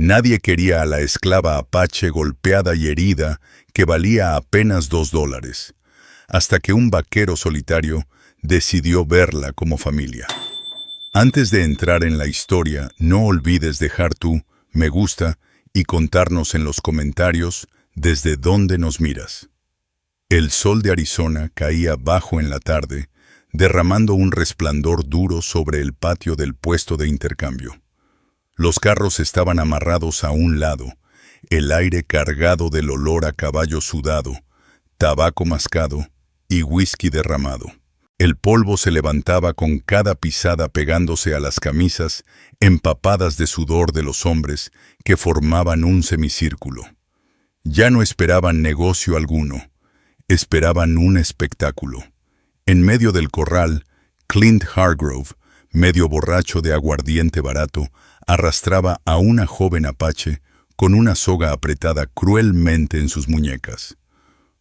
Nadie quería a la esclava apache golpeada y herida que valía apenas $2, hasta que un vaquero solitario decidió verla como familia. Antes de entrar en la historia, no olvides dejar tu me gusta y contarnos en los comentarios desde dónde nos miras. El sol de Arizona caía bajo en la tarde, derramando un resplandor duro sobre el patio del puesto de intercambio. Los carros estaban amarrados a un lado, el aire cargado del olor a caballo sudado, tabaco mascado y whisky derramado. El polvo se levantaba con cada pisada pegándose a las camisas empapadas de sudor de los hombres que formaban un semicírculo. Ya no esperaban negocio alguno, esperaban un espectáculo. En medio del corral, Clint Hargrove, medio borracho de aguardiente barato, arrastraba a una joven apache con una soga apretada cruelmente en sus muñecas.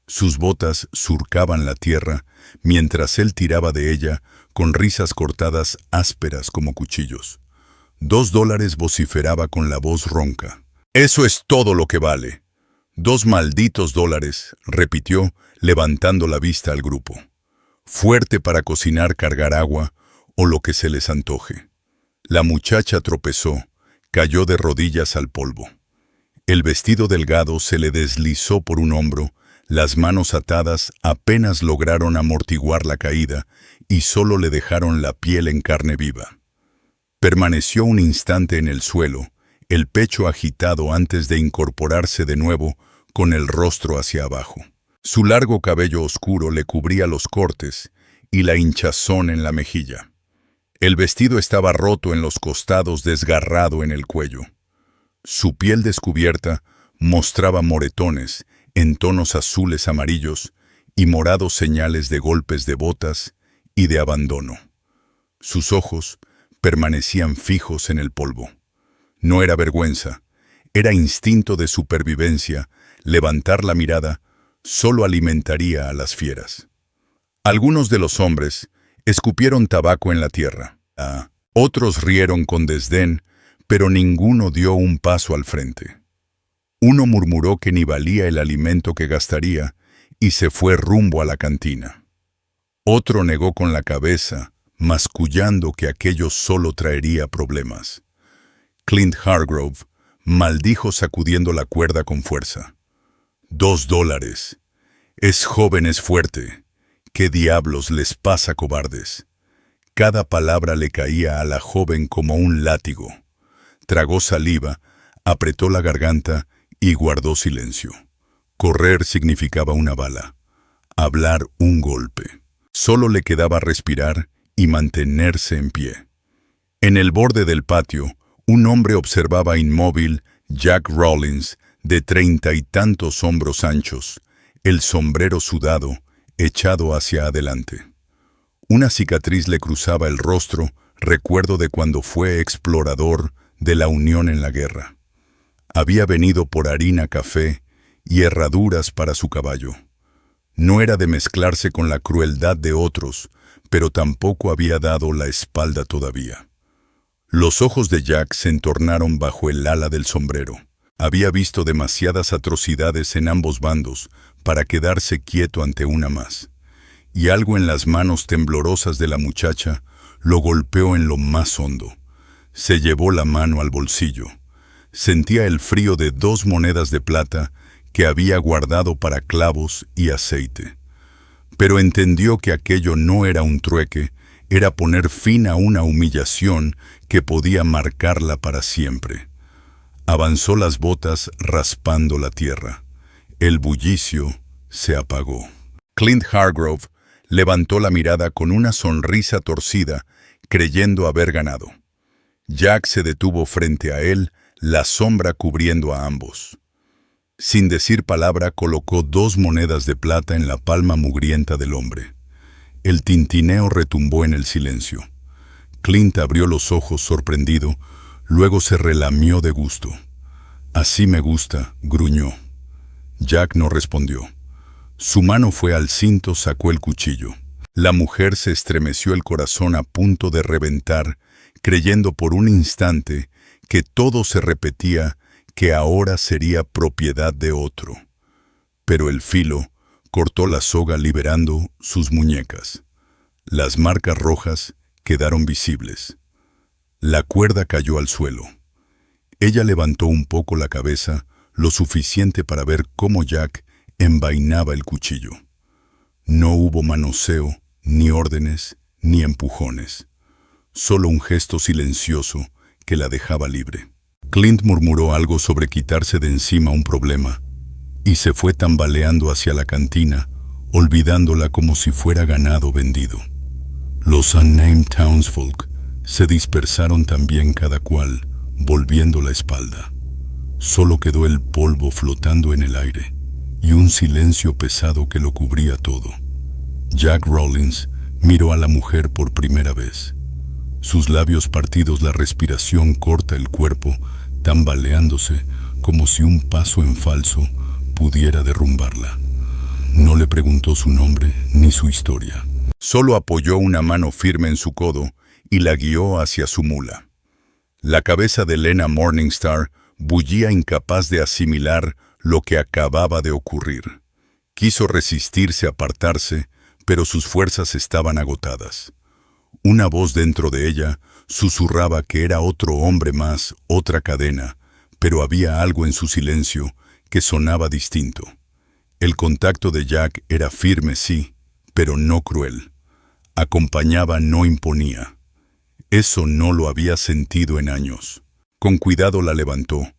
Sus botas surcaban la tierra mientras él tiraba de ella con risas cortadas ásperas como cuchillos. $2 vociferaba con la voz ronca. «Eso es todo lo que vale». «2 malditos dólares», repitió, levantando la vista al grupo. «Fuerte para cocinar, cargar agua o lo que se les antoje». La muchacha tropezó, cayó de rodillas al polvo. El vestido delgado se le deslizó por un hombro, las manos atadas apenas lograron amortiguar la caída y solo le dejaron la piel en carne viva. Permaneció un instante en el suelo, el pecho agitado antes de incorporarse de nuevo con el rostro hacia abajo. Su largo cabello oscuro le cubría los cortes y la hinchazón en la mejilla. El vestido estaba roto en los costados, desgarrado en el cuello. Su piel descubierta mostraba moretones en tonos azules amarillos y morados señales de golpes de botas y de abandono. Sus ojos permanecían fijos en el polvo. No era vergüenza, era instinto de supervivencia. Levantar la mirada solo alimentaría a las fieras. Algunos de los hombres escupieron tabaco en la tierra. Otros rieron con desdén, pero ninguno dio un paso al frente. Uno murmuró que ni valía el alimento que gastaría y se fue rumbo a la cantina. Otro negó con la cabeza, mascullando que aquello solo traería problemas. Clint Hargrove maldijo sacudiendo la cuerda con fuerza. $2. Es joven, es fuerte. ¿Qué diablos les pasa, cobardes? Cada palabra le caía a la joven como un látigo. Tragó saliva, apretó la garganta y guardó silencio. Correr significaba una bala, hablar un golpe. Solo le quedaba respirar y mantenerse en pie. En el borde del patio, un hombre observaba inmóvil Jack Rawlins, de 30 y tantos hombros anchos, el sombrero sudado, echado hacia adelante. Una cicatriz le cruzaba el rostro, recuerdo de cuando fue explorador de la Unión en la guerra. Había venido por harina, café y herraduras para su caballo. No era de mezclarse con la crueldad de otros, pero tampoco había dado la espalda todavía. Los ojos de Jack se entornaron bajo el ala del sombrero. Había visto demasiadas atrocidades en ambos bandos para quedarse quieto ante una más. Y algo en las manos temblorosas de la muchacha lo golpeó en lo más hondo. Se llevó la mano al bolsillo. Sentía el frío de 2 monedas de plata que había guardado para clavos y aceite. Pero entendió que aquello no era un trueque, era poner fin a una humillación que podía marcarla para siempre. Avanzó las botas raspando la tierra. El bullicio se apagó. Clint Hargrove levantó la mirada con una sonrisa torcida, creyendo haber ganado. Jack se detuvo frente a él, la sombra cubriendo a ambos. Sin decir palabra, colocó 2 monedas de plata en la palma mugrienta del hombre. El tintineo retumbó en el silencio. Clint abrió los ojos sorprendido, luego se relamió de gusto. «Así me gusta», gruñó. Jack no respondió. Su mano fue al cinto, sacó el cuchillo. La mujer se estremeció, el corazón a punto de reventar, creyendo por un instante que todo se repetía que ahora sería propiedad de otro. Pero el filo cortó la soga liberando sus muñecas. Las marcas rojas quedaron visibles. La cuerda cayó al suelo. Ella levantó un poco la cabeza, lo suficiente para ver cómo Jack envainaba el cuchillo. No hubo manoseo, ni órdenes, ni empujones. Solo un gesto silencioso que la dejaba libre. Clint murmuró algo sobre quitarse de encima un problema y se fue tambaleando hacia la cantina, olvidándola como si fuera ganado vendido. Los unnamed townsfolk se dispersaron también cada cual, volviendo la espalda. Solo quedó el polvo flotando en el aire y un silencio pesado que lo cubría todo. Jack Rawlins miró a la mujer por primera vez. Sus labios partidos, la respiración corta, el cuerpo tambaleándose como si un paso en falso pudiera derrumbarla. No le preguntó su nombre ni su historia. Solo apoyó una mano firme en su codo y la guió hacia su mula. La cabeza de Lena Morningstar bullía, incapaz de asimilar lo que acababa de ocurrir. Quiso resistirse a apartarse, pero sus fuerzas estaban agotadas. Una voz dentro de ella susurraba que era otro hombre más, otra cadena, pero había algo en su silencio que sonaba distinto. El contacto de Jack era firme, sí, pero no cruel. Acompañaba, no imponía. Eso no lo había sentido en años. Con cuidado la levantó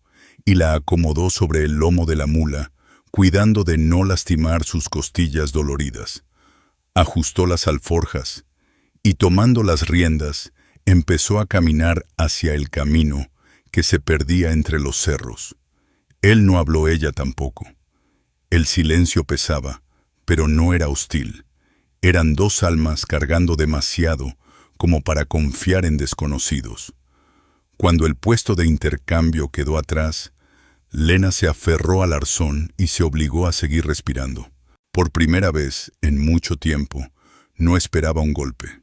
y la acomodó sobre el lomo de la mula, cuidando de no lastimar sus costillas doloridas. Ajustó las alforjas y, tomando las riendas, empezó a caminar hacia el camino que se perdía entre los cerros. Él no habló, ella tampoco. El silencio pesaba, pero no era hostil. Eran dos almas cargando demasiado como para confiar en desconocidos. Cuando el puesto de intercambio quedó atrás, Lena se aferró al arzón y se obligó a seguir respirando. Por primera vez en mucho tiempo, no esperaba un golpe.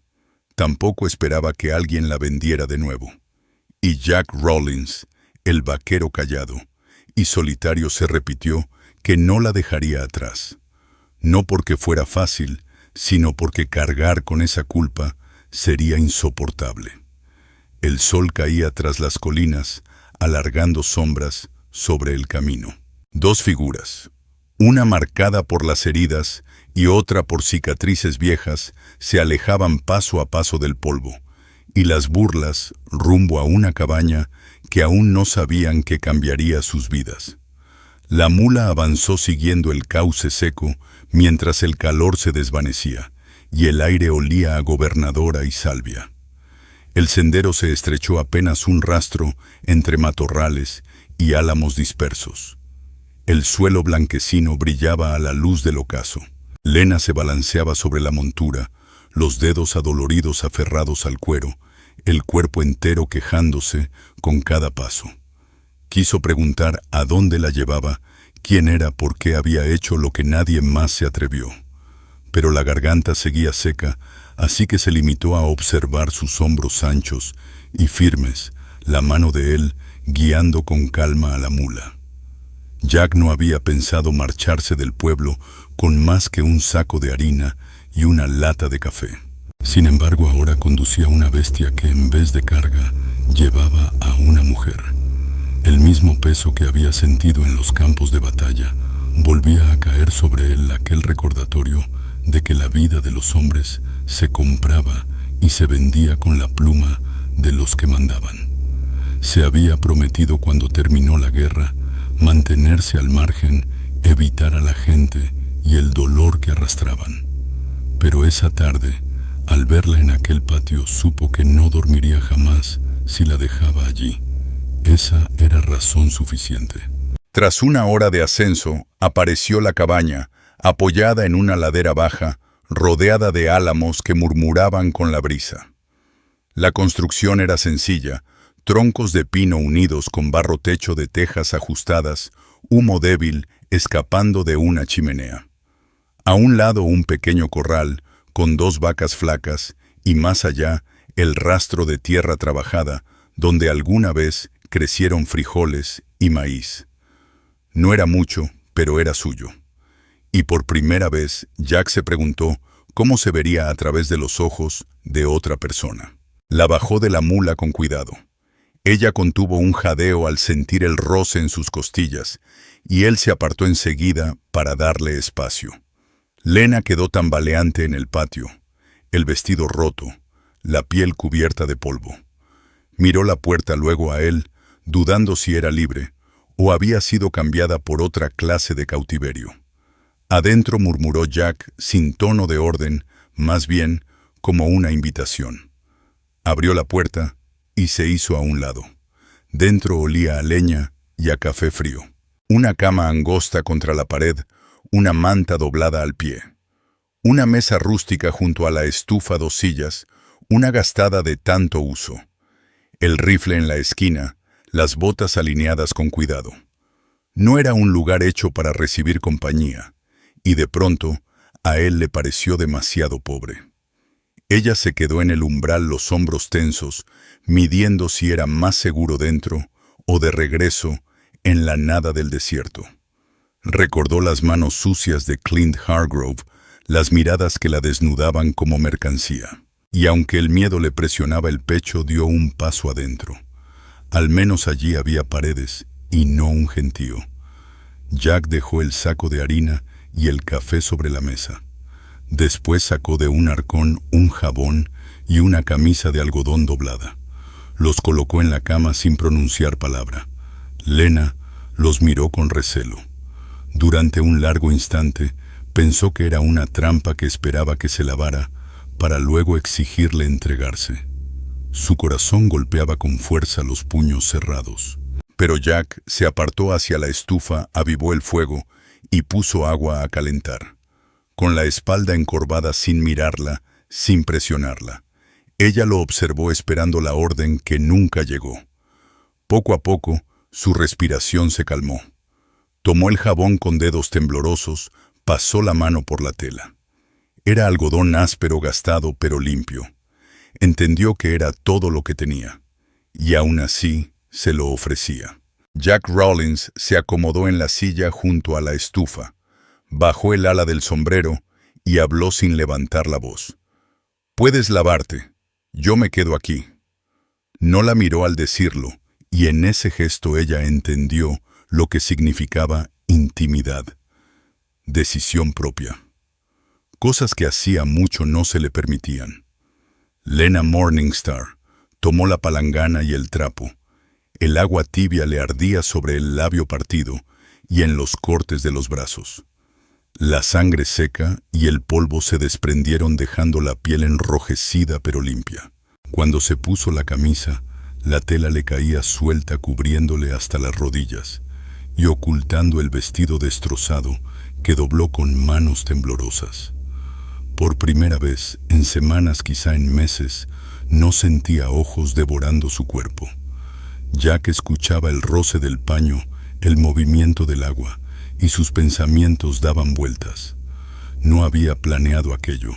Tampoco esperaba que alguien la vendiera de nuevo. Y Jack Rawlins, el vaquero callado y solitario, se repitió que no la dejaría atrás. No porque fuera fácil, sino porque cargar con esa culpa sería insoportable. El sol caía tras las colinas, alargando sombras sobre el camino. Dos figuras, una marcada por las heridas y otra por cicatrices viejas, se alejaban paso a paso del polvo, y las burlas rumbo a una cabaña que aún no sabían que cambiaría sus vidas. La mula avanzó siguiendo el cauce seco mientras el calor se desvanecía y el aire olía a gobernadora y salvia. El sendero se estrechó apenas un rastro entre matorrales y álamos dispersos. El suelo blanquecino brillaba a la luz del ocaso. Lena se balanceaba sobre la montura, los dedos adoloridos aferrados al cuero, el cuerpo entero quejándose con cada paso. Quiso preguntar a dónde la llevaba, quién era, por qué había hecho lo que nadie más se atrevió. Pero la garganta seguía seca, así que se limitó a observar sus hombros anchos y firmes, la mano de él guiando con calma a la mula. Jack no había pensado marcharse del pueblo con más que un saco de harina y una lata de café. Sin embargo, ahora conducía una bestia que, en vez de carga, llevaba a una mujer. El mismo peso que había sentido en los campos de batalla volvía a caer sobre él, aquel recordatorio de que la vida de los hombres se compraba y se vendía con la pluma de los que mandaban. Se había prometido, cuando terminó la guerra, mantenerse al margen, evitar a la gente y el dolor que arrastraban. Pero esa tarde, al verla en aquel patio, supo que no dormiría jamás si la dejaba allí. Esa era razón suficiente. Tras una hora de ascenso, apareció la cabaña, apoyada en una ladera baja, rodeada de álamos que murmuraban con la brisa. La construcción era sencilla: troncos de pino unidos con barro, techo de tejas ajustadas, humo débil escapando de una chimenea. A un lado, un pequeño corral con 2 vacas flacas y, más allá, el rastro de tierra trabajada donde alguna vez crecieron frijoles y maíz. No era mucho, pero era suyo. Y por primera vez, Jack se preguntó cómo se vería a través de los ojos de otra persona. La bajó de la mula con cuidado. Ella contuvo un jadeo al sentir el roce en sus costillas, y él se apartó enseguida para darle espacio. Lena quedó tambaleante en el patio, el vestido roto, la piel cubierta de polvo. Miró la puerta luego a él, dudando si era libre o había sido cambiada por otra clase de cautiverio. Adentro murmuró Jack sin tono de orden, más bien como una invitación. Abrió la puerta y se hizo a un lado. Dentro olía a leña y a café frío. Una cama angosta contra la pared, una manta doblada al pie. Una mesa rústica junto a la estufa, 2 sillas, una gastada de tanto uso. El rifle en la esquina, las botas alineadas con cuidado. No era un lugar hecho para recibir compañía, y de pronto a él le pareció demasiado pobre. Ella se quedó en el umbral, los hombros tensos, midiendo si era más seguro dentro o de regreso en la nada del desierto. Recordó las manos sucias de Clint Hargrove, las miradas que la desnudaban como mercancía. Y aunque el miedo le presionaba el pecho, dio un paso adentro. Al menos allí había paredes y no un gentío. Jack dejó el saco de harina y el café sobre la mesa. Después sacó de un arcón un jabón y una camisa de algodón doblada. Los colocó en la cama sin pronunciar palabra. Lena los miró con recelo. Durante un largo instante pensó que era una trampa que esperaba que se lavara para luego exigirle entregarse. Su corazón golpeaba con fuerza los puños cerrados. Pero Jack se apartó hacia la estufa, avivó el fuego y puso agua a calentar. Con la espalda encorvada, sin mirarla, sin presionarla. Ella lo observó esperando la orden que nunca llegó. Poco a poco, su respiración se calmó. Tomó el jabón con dedos temblorosos, pasó la mano por la tela. Era algodón áspero, gastado, pero limpio. Entendió que era todo lo que tenía, y aún así se lo ofrecía. Jack Rawlins se acomodó en la silla junto a la estufa, bajó el ala del sombrero y habló sin levantar la voz. «Puedes lavarte, yo me quedo aquí». No la miró al decirlo, y en ese gesto ella entendió lo que significaba intimidad, decisión propia. Cosas que hacía mucho no se le permitían. Lena Morningstar tomó la palangana y el trapo. El agua tibia le ardía sobre el labio partido y en los cortes de los brazos. La sangre seca y el polvo se desprendieron dejando la piel enrojecida pero limpia. Cuando se puso la camisa, la tela le caía suelta cubriéndole hasta las rodillas y ocultando el vestido destrozado que dobló con manos temblorosas. Por primera vez, en semanas, quizá en meses, no sentía ojos devorando su cuerpo. Jack escuchaba el roce del paño, el movimiento del agua, y sus pensamientos daban vueltas. No había planeado aquello.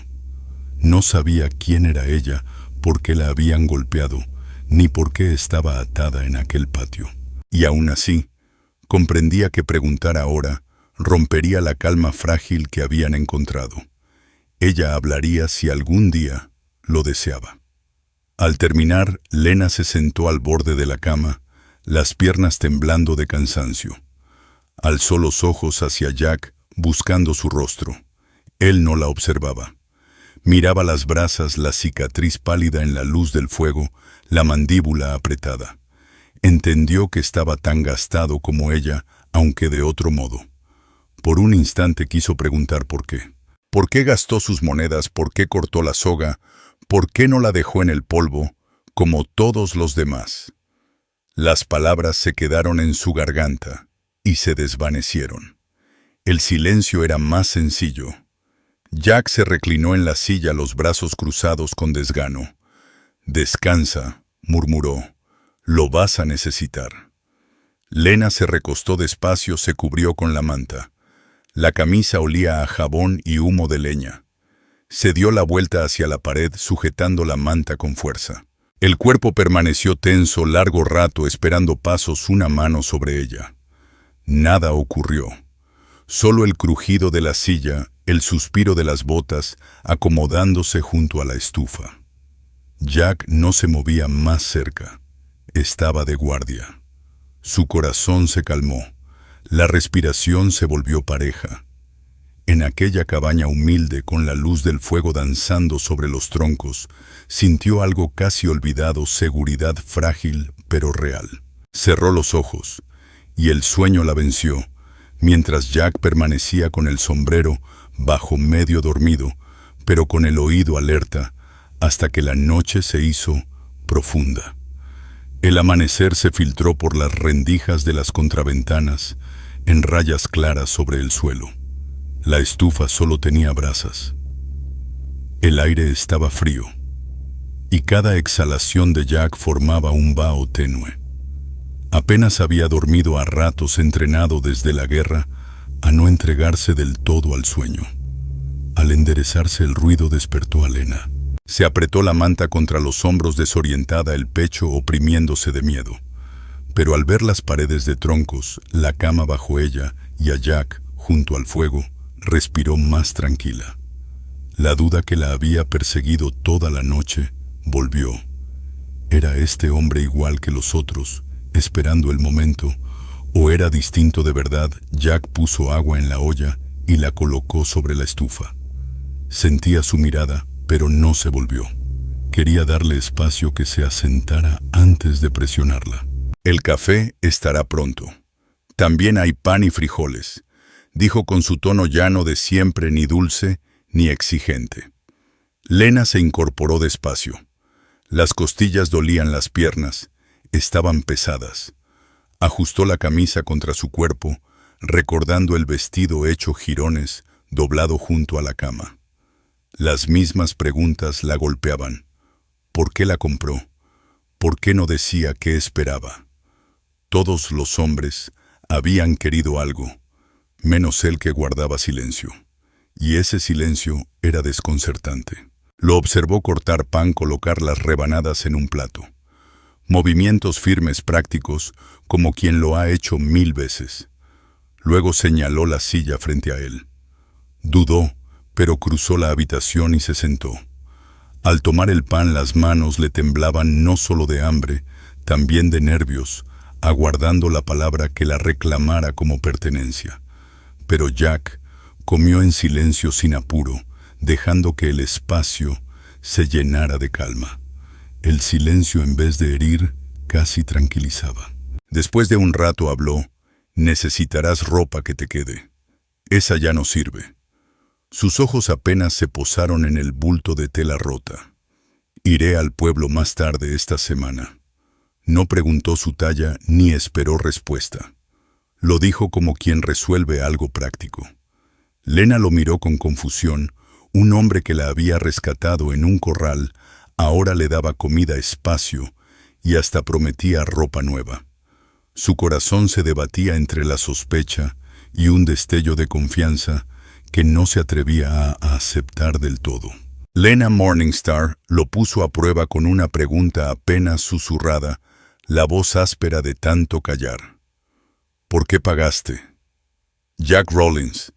No sabía quién era ella, por qué la habían golpeado, ni por qué estaba atada en aquel patio. Y aún así, comprendía que preguntar ahora rompería la calma frágil que habían encontrado. Ella hablaría si algún día lo deseaba. Al terminar, Lena se sentó al borde de la cama, las piernas temblando de cansancio. Alzó los ojos hacia Jack, buscando su rostro. Él no la observaba. Miraba las brasas, la cicatriz pálida en la luz del fuego, la mandíbula apretada. Entendió que estaba tan gastado como ella, aunque de otro modo. Por un instante quiso preguntar por qué. ¿Por qué gastó sus monedas? ¿Por qué cortó la soga? ¿Por qué no la dejó en el polvo, como todos los demás? Las palabras se quedaron en su garganta y se desvanecieron. El silencio era más sencillo. Jack se reclinó en la silla, los brazos cruzados con desgano. «Descansa», murmuró. «Lo vas a necesitar». Lena se recostó despacio, se cubrió con la manta. La camisa olía a jabón y humo de leña. Se dio la vuelta hacia la pared, sujetando la manta con fuerza. El cuerpo permaneció tenso largo rato esperando pasos una mano sobre ella. Nada ocurrió. Solo el crujido de la silla, el suspiro de las botas, acomodándose junto a la estufa. Jack no se movía más cerca. Estaba de guardia. Su corazón se calmó. La respiración se volvió pareja. En aquella cabaña humilde con la luz del fuego danzando sobre los troncos, sintió algo casi olvidado, seguridad frágil pero real. Cerró los ojos y el sueño la venció, mientras Jack permanecía con el sombrero bajo medio dormido, pero con el oído alerta, hasta que la noche se hizo profunda. El amanecer se filtró por las rendijas de las contraventanas, en rayas claras sobre el suelo. La estufa solo tenía brasas. El aire estaba frío, y cada exhalación de Jack formaba un vaho tenue. Apenas había dormido a ratos, entrenado desde la guerra a no entregarse del todo al sueño. Al enderezarse el ruido despertó a Lena. Se apretó la manta contra los hombros, desorientada, el pecho oprimiéndose de miedo. Pero al ver las paredes de troncos, la cama bajo ella y a Jack junto al fuego, respiró más tranquila. La duda que la había perseguido toda la noche volvió. ¿Era este hombre igual que los otros, esperando el momento, o era distinto de verdad? Jack puso agua en la olla y la colocó sobre la estufa. Sentía su mirada, pero no se volvió. Quería darle espacio, que se asentara antes de presionarla. El café estará pronto. También hay pan y frijoles, dijo con su tono llano de siempre, ni dulce ni exigente. Lena se incorporó despacio. Las costillas dolían, las piernas estaban pesadas. Ajustó la camisa contra su cuerpo, recordando el vestido hecho jirones, doblado junto a la cama. Las mismas preguntas la golpeaban. ¿Por qué la compró? ¿Por qué no decía qué esperaba? Todos los hombres habían querido algo, menos él, que guardaba silencio. Y ese silencio era desconcertante. Lo observó cortar pan, colocar las rebanadas en un plato. Movimientos firmes, prácticos, como quien lo ha hecho 1000 veces. Luego señaló la silla frente a él. Dudó, pero cruzó la habitación y se sentó. Al tomar el pan, las manos le temblaban, no solo de hambre, también de nervios, aguardando la palabra que la reclamara como pertenencia. Pero Jack comió en silencio, sin apuro, dejando que el espacio se llenara de calma. El silencio, en vez de herir, casi tranquilizaba. Después de un rato habló: «Necesitarás ropa que te quede. Esa ya no sirve». Sus ojos apenas se posaron en el bulto de tela rota. «Iré al pueblo más tarde esta semana». No preguntó su talla ni esperó respuesta. Lo dijo como quien resuelve algo práctico. Lena lo miró con confusión. Un hombre que la había rescatado en un corral ahora le daba comida, espacio y hasta prometía ropa nueva. Su corazón se debatía entre la sospecha y un destello de confianza que no se atrevía a aceptar del todo. Lena Morningstar lo puso a prueba con una pregunta apenas susurrada, la voz áspera de tanto callar. «¿Por qué pagaste?» Jack Rollins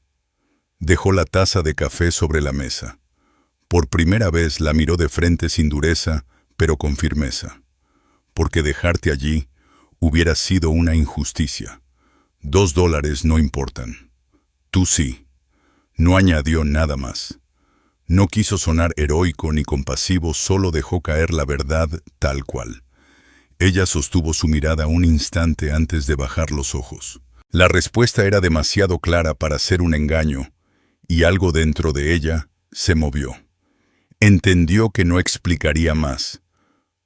dejó la taza de café sobre la mesa. Por primera vez la miró de frente, sin dureza, pero con firmeza. «Porque dejarte allí hubiera sido una injusticia. $2 no importan. Tú sí». No añadió nada más. No quiso sonar heroico ni compasivo, solo dejó caer la verdad tal cual. Ella sostuvo su mirada un instante antes de bajar los ojos. La respuesta era demasiado clara para ser un engaño, y algo dentro de ella se movió. Entendió que no explicaría más.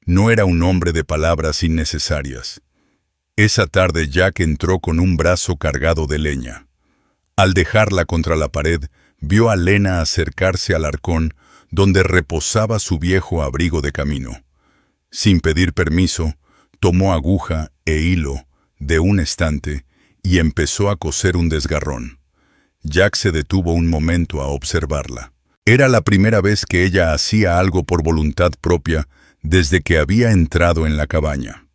No era un hombre de palabras innecesarias. Esa tarde Jack entró con un brazo cargado de leña. Al dejarla contra la pared, vio a Lena acercarse al arcón donde reposaba su viejo abrigo de camino. Sin pedir permiso, tomó aguja e hilo de un estante y empezó a coser un desgarrón. Jack se detuvo un momento a observarla. Era la primera vez que ella hacía algo por voluntad propia, desde que había entrado en la cabaña.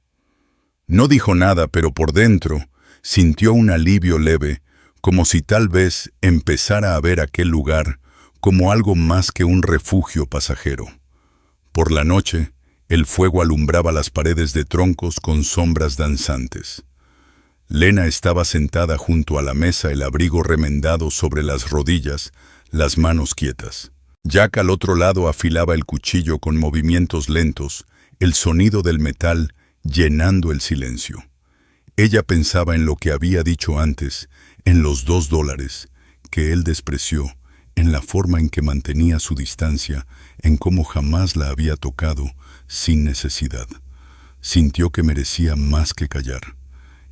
No dijo nada, pero por dentro sintió un alivio leve, como si tal vez empezara a ver aquel lugar como algo más que un refugio pasajero. Por la noche, el fuego alumbraba las paredes de troncos con sombras danzantes. Lena estaba sentada junto a la mesa, el abrigo remendado sobre las rodillas, las manos quietas. Jack al otro lado afilaba el cuchillo con movimientos lentos, el sonido del metal llenando el silencio. Ella pensaba en lo que había dicho antes, en los $2 que él despreció, en la forma en que mantenía su distancia, en cómo jamás la había tocado sin necesidad. Sintió que merecía más que callar.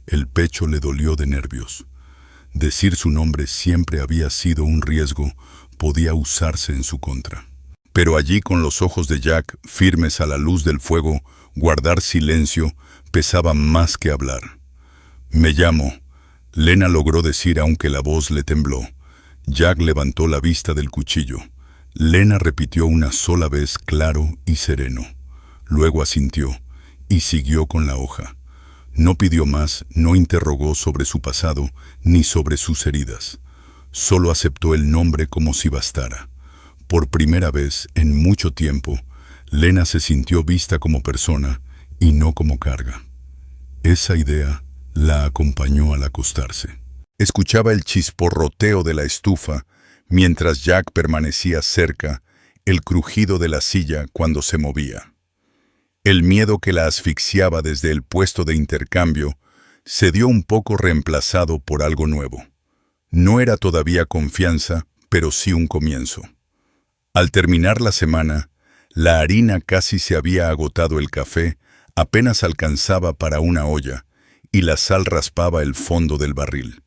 El pecho le dolió de nervios. Decir su nombre siempre había sido un riesgo, podía usarse en su contra. Pero allí, con los ojos de Jack firmes a la luz del fuego, guardar silencio pesaba más que hablar. «Me llamo», Lena logró decir aunque la voz le tembló. Jack levantó la vista del cuchillo. Lena repitió una sola vez claro y sereno. Luego asintió y siguió con la hoja. No pidió más, no interrogó sobre su pasado ni sobre sus heridas. Solo aceptó el nombre como si bastara. Por primera vez en mucho tiempo, Lena se sintió vista como persona y no como carga. Esa idea la acompañó al acostarse. Escuchaba el chisporroteo de la estufa mientras Jack permanecía cerca, el crujido de la silla cuando se movía. El miedo que la asfixiaba desde el puesto de intercambio se dio un poco reemplazado por algo nuevo. No era todavía confianza, pero sí un comienzo. Al terminar la semana, la harina casi se había agotado, el café apenas alcanzaba para una olla y la sal raspaba el fondo del barril.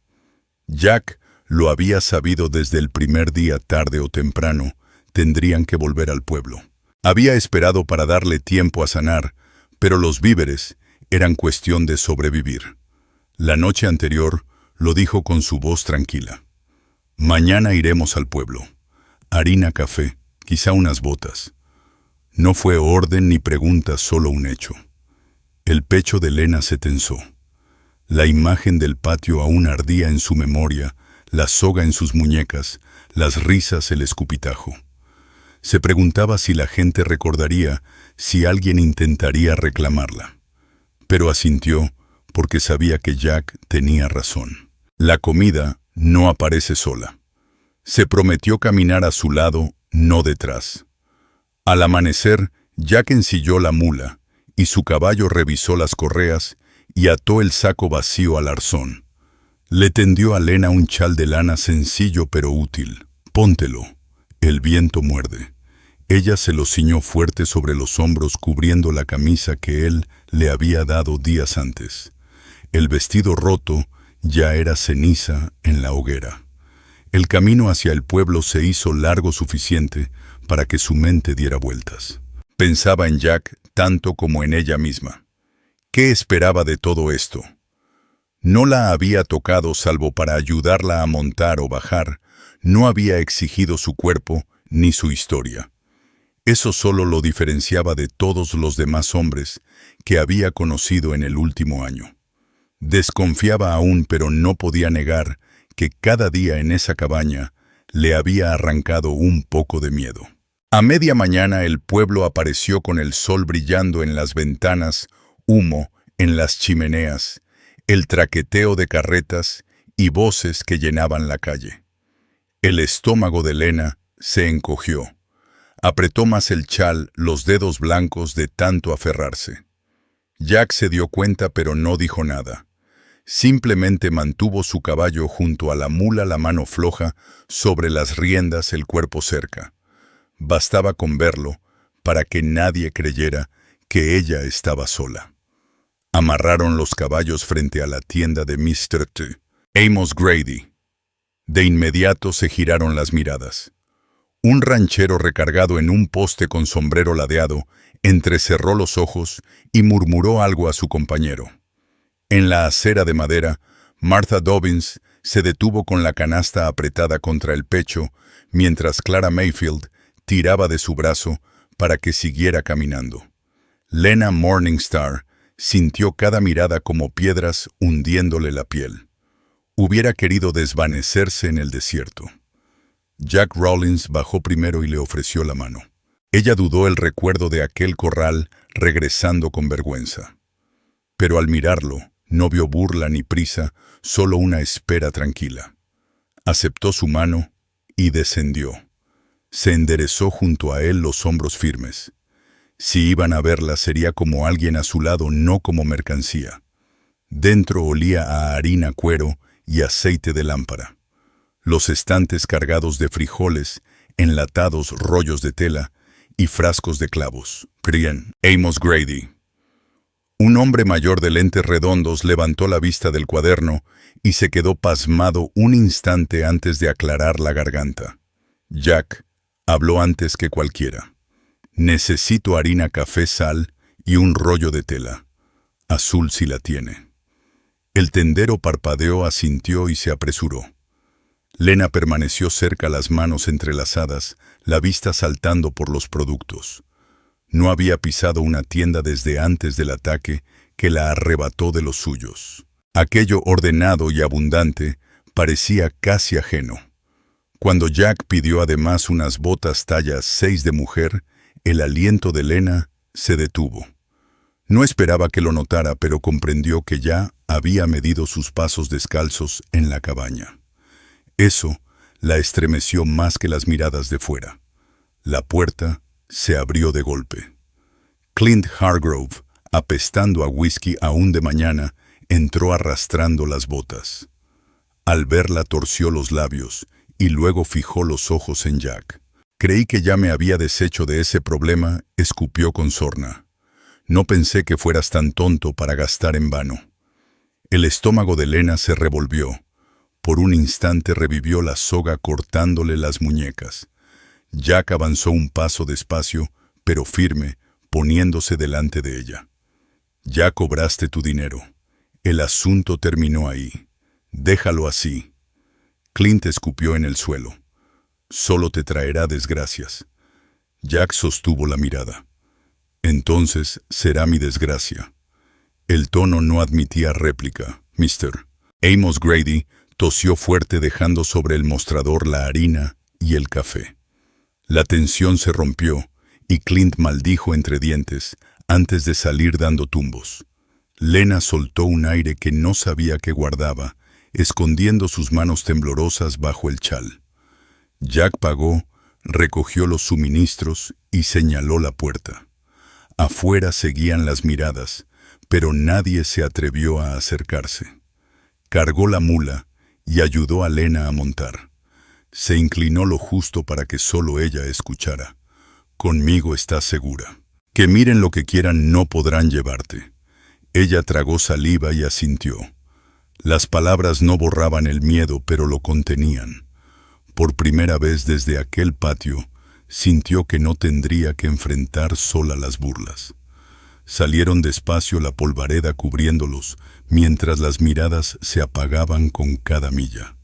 Jack lo había sabido desde el primer día, tarde o temprano, tendrían que volver al pueblo. Había esperado para darle tiempo a sanar, pero los víveres eran cuestión de sobrevivir. La noche anterior lo dijo con su voz tranquila. «Mañana iremos al pueblo. Harina, café, quizá unas botas». No fue orden ni pregunta, solo un hecho. El pecho de Lena se tensó. La imagen del patio aún ardía en su memoria, la soga en sus muñecas, las risas, el escupitajo. Se preguntaba si la gente recordaría, si alguien intentaría reclamarla. Pero asintió porque sabía que Jack tenía razón. La comida no aparece sola. Se prometió caminar a su lado, no detrás. Al amanecer, Jack ensilló la mula y su caballo revisó las correas y ató el saco vacío al arzón. Le tendió a Lena un chal de lana sencillo pero útil. «Póntelo, el viento muerde». Ella se lo ciñó fuerte sobre los hombros, cubriendo la camisa que él le había dado días antes. El vestido roto ya era ceniza en la hoguera. El camino hacia el pueblo se hizo largo suficiente para que su mente diera vueltas. Pensaba en Jack tanto como en ella misma. ¿Qué esperaba de todo esto? No la había tocado salvo para ayudarla a montar o bajar, no había exigido su cuerpo ni su historia. Eso solo lo diferenciaba de todos los demás hombres que había conocido en el último año. Desconfiaba aún, pero no podía negar que cada día en esa cabaña le había arrancado un poco de miedo. A media mañana el pueblo apareció con el sol brillando en las ventanas, humo en las chimeneas, el traqueteo de carretas y voces que llenaban la calle. El estómago de Lena se encogió. Apretó más el chal, los dedos blancos de tanto aferrarse. Jack se dio cuenta, pero no dijo nada. Simplemente mantuvo su caballo junto a la mula, la mano floja sobre las riendas, el cuerpo cerca. Bastaba con verlo para que nadie creyera que ella estaba sola. Amarraron los caballos frente a la tienda de Mr. T. Amos Grady. De inmediato se giraron las miradas. Un ranchero recargado en un poste con sombrero ladeado entrecerró los ojos y murmuró algo a su compañero. En la acera de madera, Martha Dobbins se detuvo con la canasta apretada contra el pecho, mientras Clara Mayfield tiraba de su brazo para que siguiera caminando. Lena Morningstar sintió cada mirada como piedras hundiéndole la piel. Hubiera querido desvanecerse en el desierto. Jack Rawlins bajó primero y le ofreció la mano. Ella dudó el recuerdo de aquel corral regresando con vergüenza. Pero al mirarlo, no vio burla ni prisa, solo una espera tranquila. Aceptó su mano y descendió. Se enderezó junto a él, los hombros firmes. Si iban a verla sería como alguien a su lado, no como mercancía. Dentro olía a harina, cuero y aceite de lámpara. Los estantes cargados de frijoles, enlatados, rollos de tela y frascos de clavos. Brian Amos Grady. Un hombre mayor de lentes redondos levantó la vista del cuaderno y se quedó pasmado un instante antes de aclarar la garganta. Jack habló antes que cualquiera. Necesito harina, café, sal y un rollo de tela. Azul si la tiene. El tendero parpadeó, asintió y se apresuró. Lena permaneció cerca, las manos entrelazadas, la vista saltando por los productos. No había pisado una tienda desde antes del ataque que la arrebató de los suyos. Aquello ordenado y abundante parecía casi ajeno. Cuando Jack pidió además unas botas talla 6 de mujer, el aliento de Lena se detuvo. No esperaba que lo notara, pero comprendió que ya había medido sus pasos descalzos en la cabaña. Eso la estremeció más que las miradas de fuera. La puerta se abrió de golpe. Clint Hargrove, apestando a whisky aún de mañana, entró arrastrando las botas. Al verla torció los labios y luego fijó los ojos en Jack. Creí que ya me había deshecho de ese problema, escupió con sorna. No pensé que fueras tan tonto para gastar en vano. El estómago de Lena se revolvió. Por un instante revivió la soga cortándole las muñecas. Jack avanzó un paso despacio, pero firme, poniéndose delante de ella. Ya cobraste tu dinero. El asunto terminó ahí. Déjalo así. Clint escupió en el suelo. Solo te traerá desgracias. Jack sostuvo la mirada. Entonces será mi desgracia. El tono no admitía réplica. Mr. Amos Grady tosió fuerte, dejando sobre el mostrador la harina y el café. La tensión se rompió y Clint maldijo entre dientes antes de salir dando tumbos. Lena soltó un aire que no sabía que guardaba, escondiendo sus manos temblorosas bajo el chal. Jack pagó, recogió los suministros y señaló la puerta. Afuera seguían las miradas, pero nadie se atrevió a acercarse. Cargó la mula y ayudó a Lena a montar. Se inclinó lo justo para que solo ella escuchara. Conmigo estás segura. Que miren lo que quieran, no podrán llevarte. Ella tragó saliva y asintió. Las palabras no borraban el miedo, pero lo contenían. Por primera vez desde aquel patio, sintió que no tendría que enfrentar sola las burlas. Salieron despacio, la polvareda cubriéndolos, mientras las miradas se apagaban con cada milla.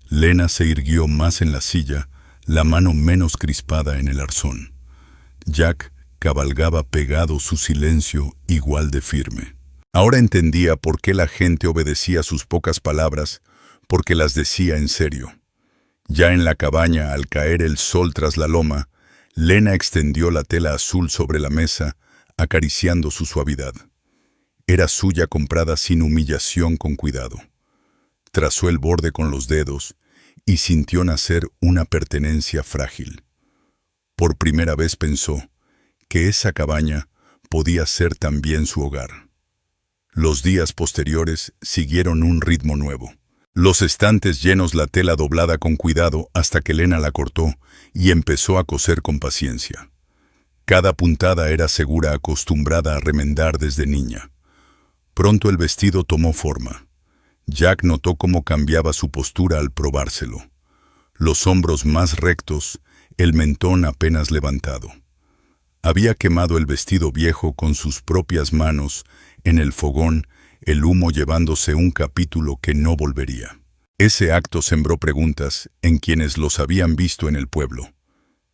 Lena se irguió más en la silla, la mano menos crispada en el arzón. Jack cabalgaba pegado, su silencio igual de firme. Ahora entendía por qué la gente obedecía sus pocas palabras, porque las decía en serio. Ya en la cabaña, al caer el sol tras la loma, Lena extendió la tela azul sobre la mesa, acariciando su suavidad. Era suya, comprada sin humillación, con cuidado. Trazó el borde con los dedos y sintió nacer una pertenencia frágil. Por primera vez pensó que esa cabaña podía ser también su hogar. Los días posteriores siguieron un ritmo nuevo. Los estantes llenos, la tela doblada con cuidado hasta que Lena la cortó y empezó a coser con paciencia. Cada puntada era segura, acostumbrada a remendar desde niña. Pronto el vestido tomó forma. Jack notó cómo cambiaba su postura al probárselo. Los hombros más rectos, el mentón apenas levantado. Había quemado el vestido viejo con sus propias manos en el fogón, el humo llevándose un capítulo que no volvería. Ese acto sembró preguntas en quienes los habían visto en el pueblo.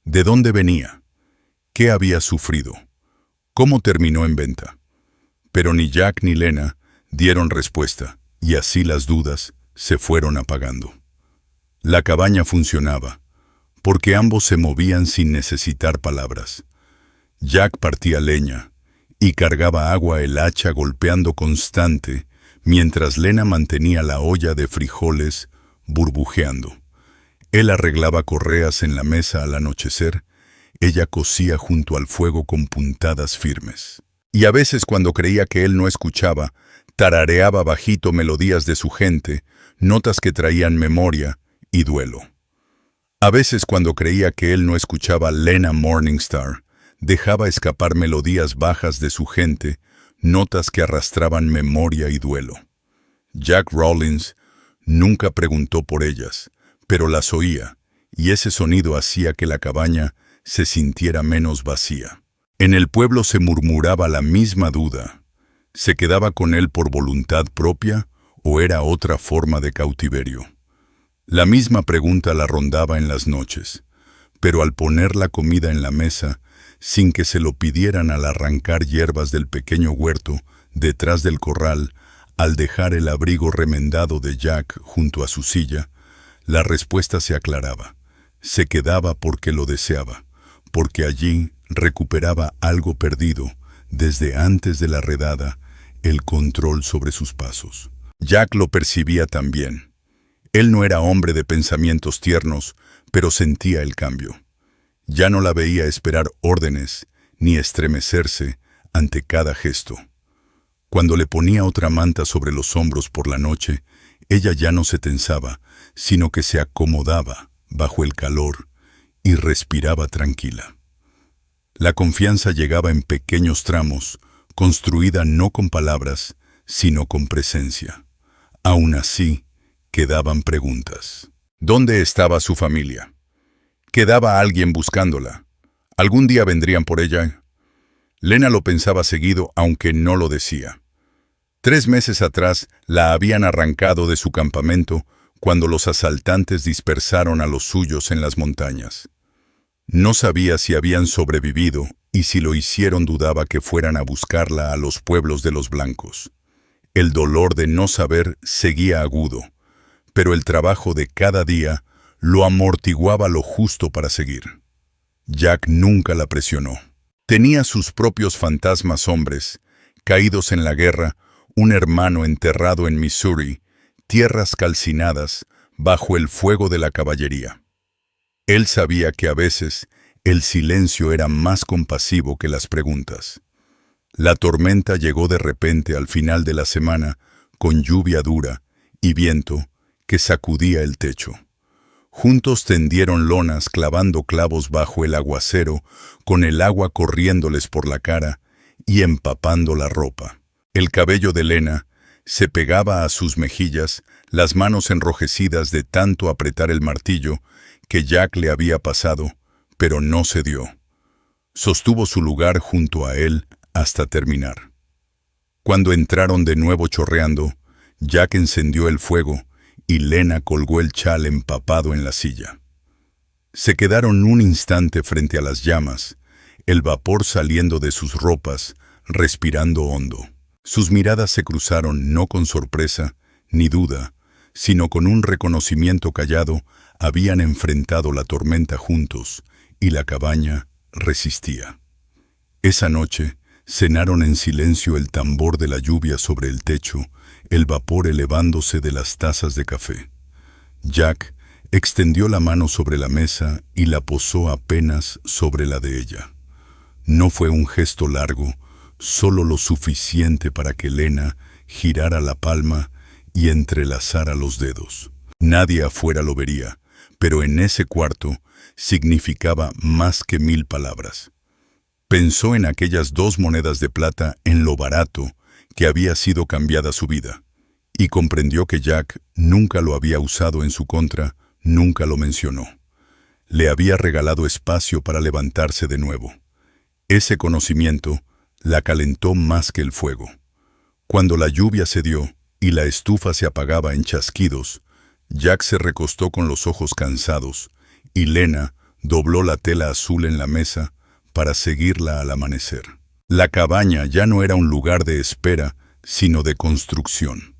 ¿De dónde venía? ¿Qué había sufrido? cómo terminó en venta. Pero ni Jack ni Lena dieron respuesta, y así las dudas se fueron apagando. La cabaña funcionaba, porque ambos se movían sin necesitar palabras. Jack partía leña y cargaba agua el hacha golpeando constante, mientras Lena mantenía la olla de frijoles burbujeando. Él arreglaba correas en la mesa al anochecer, ella cosía junto al fuego con puntadas firmes. Y a veces cuando creía que él no escuchaba, tarareaba bajito melodías de su gente, notas que traían memoria y duelo. A veces cuando creía que él no escuchaba Lena Morningstar, dejaba escapar melodías bajas de su gente, notas que arrastraban memoria y duelo. Jack Rawlins nunca preguntó por ellas, pero las oía, y ese sonido hacía que la cabaña se sintiera menos vacía. En el pueblo se murmuraba la misma duda. ¿Se quedaba con él por voluntad propia o era otra forma de cautiverio? La misma pregunta la rondaba en las noches, pero al poner la comida en la mesa, sin que se lo pidieran al arrancar hierbas del pequeño huerto detrás del corral, al dejar el abrigo remendado de Jack junto a su silla, la respuesta se aclaraba. Se quedaba porque lo deseaba, porque allí recuperaba algo perdido desde antes de la redada, el control sobre sus pasos. Jack lo percibía también. Él no era hombre de pensamientos tiernos, pero sentía el cambio. Ya no la veía esperar órdenes, ni estremecerse ante cada gesto. Cuando le ponía otra manta sobre los hombros por la noche, ella ya no se tensaba, sino que se acomodaba bajo el calor y respiraba tranquila. La confianza llegaba en pequeños tramos, construida no con palabras, sino con presencia. Aún así, quedaban preguntas. ¿Dónde estaba su familia? ¿Quedaba alguien buscándola? ¿Algún día vendrían por ella? Lena lo pensaba seguido, aunque no lo decía. 3 meses atrás la habían arrancado de su campamento cuando los asaltantes dispersaron a los suyos en las montañas. No sabía si habían sobrevivido y si lo hicieron dudaba que fueran a buscarla a los pueblos de los blancos. El dolor de no saber seguía agudo, pero el trabajo de cada día lo amortiguaba lo justo para seguir. Jack nunca la presionó. Tenía sus propios fantasmas hombres, caídos en la guerra, un hermano enterrado en Missouri, tierras calcinadas bajo el fuego de la caballería. Él sabía que a veces el silencio era más compasivo que las preguntas. La tormenta llegó de repente al final de la semana, con lluvia dura y viento que sacudía el techo. Juntos tendieron lonas clavando clavos bajo el aguacero, con el agua corriéndoles por la cara y empapando la ropa. El cabello de Lena se pegaba a sus mejillas, las manos enrojecidas de tanto apretar el martillo que Jack le había pasado, pero no cedió. Sostuvo su lugar junto a él hasta terminar. Cuando entraron de nuevo chorreando, Jack encendió el fuego y Lena colgó el chal empapado en la silla. Se quedaron un instante frente a las llamas, el vapor saliendo de sus ropas, respirando hondo. Sus miradas se cruzaron no con sorpresa ni duda, sino con un reconocimiento callado. Habían enfrentado la tormenta juntos y la cabaña resistía. Esa noche cenaron en silencio, el tambor de la lluvia sobre el techo, el vapor elevándose de las tazas de café. Jack extendió la mano sobre la mesa y la posó apenas sobre la de ella. No fue un gesto largo, solo lo suficiente para que Lena girara la palma y entrelazara los dedos. Nadie afuera lo vería, pero en ese cuarto significaba más que 1000 palabras. Pensó en aquellas 2 monedas de plata, en lo barato que había sido cambiada su vida, y comprendió que Jack nunca lo había usado en su contra, nunca lo mencionó. Le había regalado espacio para levantarse de nuevo. Ese conocimiento la calentó más que el fuego. Cuando la lluvia cedió y la estufa se apagaba en chasquidos, Jack se recostó con los ojos cansados y Lena dobló la tela azul en la mesa para seguirla al amanecer. La cabaña ya no era un lugar de espera, sino de construcción.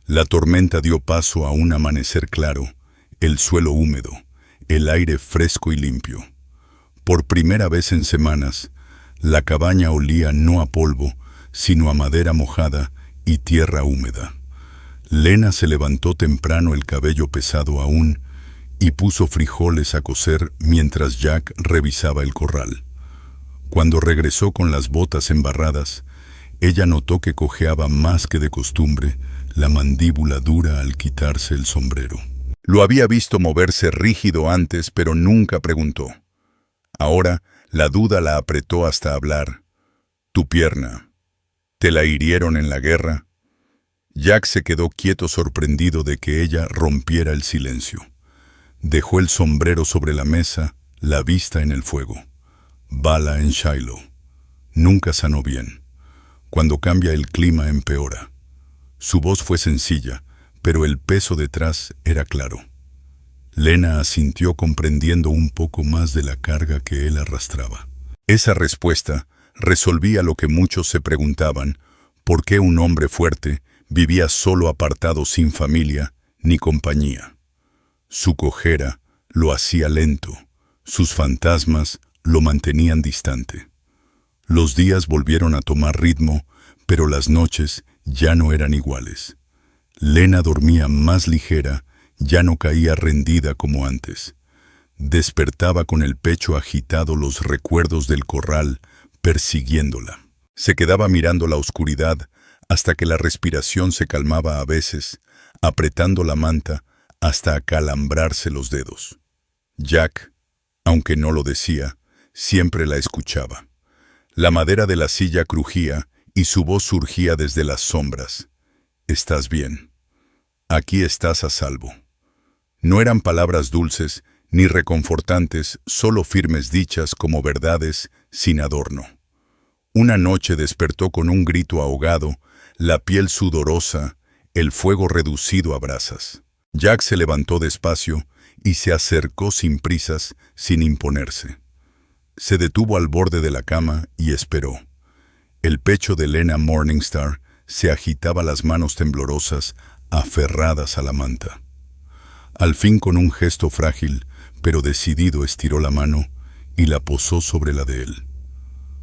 La tormenta dio paso a un amanecer claro, el suelo húmedo, el aire fresco y limpio. Por primera vez en semanas, la cabaña olía no a polvo, sino a madera mojada y tierra húmeda. Lena se levantó temprano, el cabello pesado aún, y puso frijoles a cocer mientras Jack revisaba el corral. Cuando regresó con las botas embarradas, ella notó que cojeaba más que de costumbre, la mandíbula dura al quitarse el sombrero. Lo había visto moverse rígido antes, pero nunca preguntó. Ahora la duda la apretó hasta hablar. «¿Tu pierna? ¿Te la hirieron en la guerra?» Jack se quedó quieto, sorprendido de que ella rompiera el silencio. Dejó el sombrero sobre la mesa, la vista en el fuego. Bala en Shiloh. Nunca sanó bien. Cuando cambia el clima empeora. Su voz fue sencilla, pero el peso detrás era claro. Lena asintió, comprendiendo un poco más de la carga que él arrastraba. Esa respuesta resolvía lo que muchos se preguntaban: ¿por qué un hombre fuerte vivía solo, apartado, sin familia ni compañía? Su cojera lo hacía lento, sus fantasmas lo mantenían distante. Los días volvieron a tomar ritmo, pero las noches ya no eran iguales. Lena dormía más ligera, ya no caía rendida como antes. Despertaba con el pecho agitado, los recuerdos del corral persiguiéndola. Se quedaba mirando la oscuridad hasta que la respiración se calmaba, a veces apretando la manta hasta acalambrarse los dedos. Jack, aunque no lo decía, siempre la escuchaba. La madera de la silla crujía y su voz surgía desde las sombras. «Estás bien. Aquí estás a salvo». No eran palabras dulces ni reconfortantes, solo firmes dichas como verdades sin adorno. Una noche despertó con un grito ahogado, la piel sudorosa, el fuego reducido a brasas. Jack se levantó despacio y se acercó sin prisas, sin imponerse. Se detuvo al borde de la cama y esperó. El pecho de Lena Morningstar se agitaba, las manos temblorosas, aferradas a la manta. Al fin, con un gesto frágil, pero decidido, estiró la mano y la posó sobre la de él.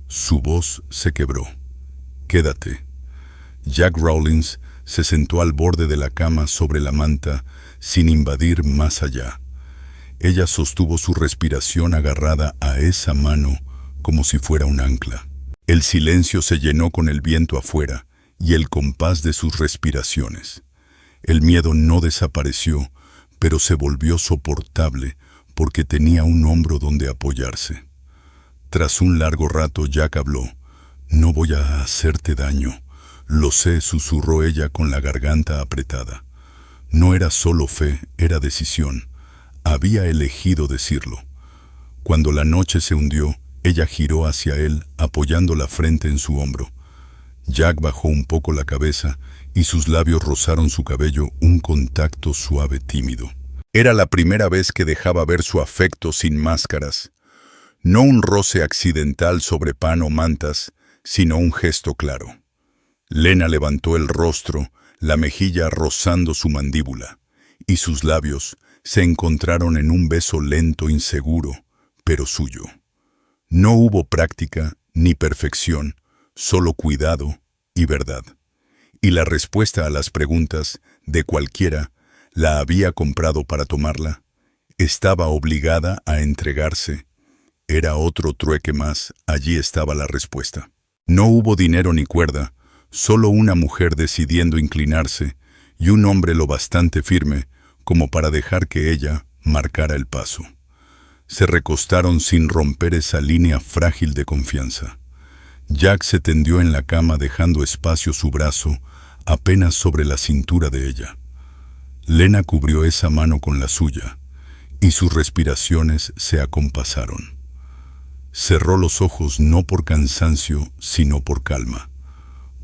Su voz se quebró. «Quédate». Jack Rawlins se sentó al borde de la cama sobre la manta, sin invadir más allá. Ella sostuvo su respiración agarrada a esa mano como si fuera un ancla. El silencio se llenó con el viento afuera y el compás de sus respiraciones. El miedo no desapareció, pero se volvió soportable porque tenía un hombro donde apoyarse. Tras un largo rato, Jack habló. «No voy a hacerte daño. Lo sé», susurró ella con la garganta apretada. No era solo fe, era decisión. Había elegido decirlo. Cuando la noche se hundió, ella giró hacia él, apoyando la frente en su hombro. Jack bajó un poco la cabeza y sus labios rozaron su cabello, un contacto suave, tímido. Era la primera vez que dejaba ver su afecto sin máscaras. No un roce accidental sobre pan o mantas, sino un gesto claro. Lena levantó el rostro, la mejilla rozando su mandíbula, y sus labios se encontraron en un beso lento, inseguro, pero suyo. No hubo práctica ni perfección, solo cuidado y verdad. Y la respuesta a las preguntas de cualquiera: ¿la había comprado para tomarla? ¿Estaba obligada a entregarse? Era otro trueque más, allí estaba la respuesta. No hubo dinero ni cuerda, solo una mujer decidiendo inclinarse y un hombre lo bastante firme como para dejar que ella marcara el paso. Se recostaron sin romper esa línea frágil de confianza. Jack se tendió en la cama, dejando espacio su brazo apenas sobre la cintura de ella. Lena cubrió esa mano con la suya y sus respiraciones se acompasaron. Cerró los ojos no por cansancio, sino por calma.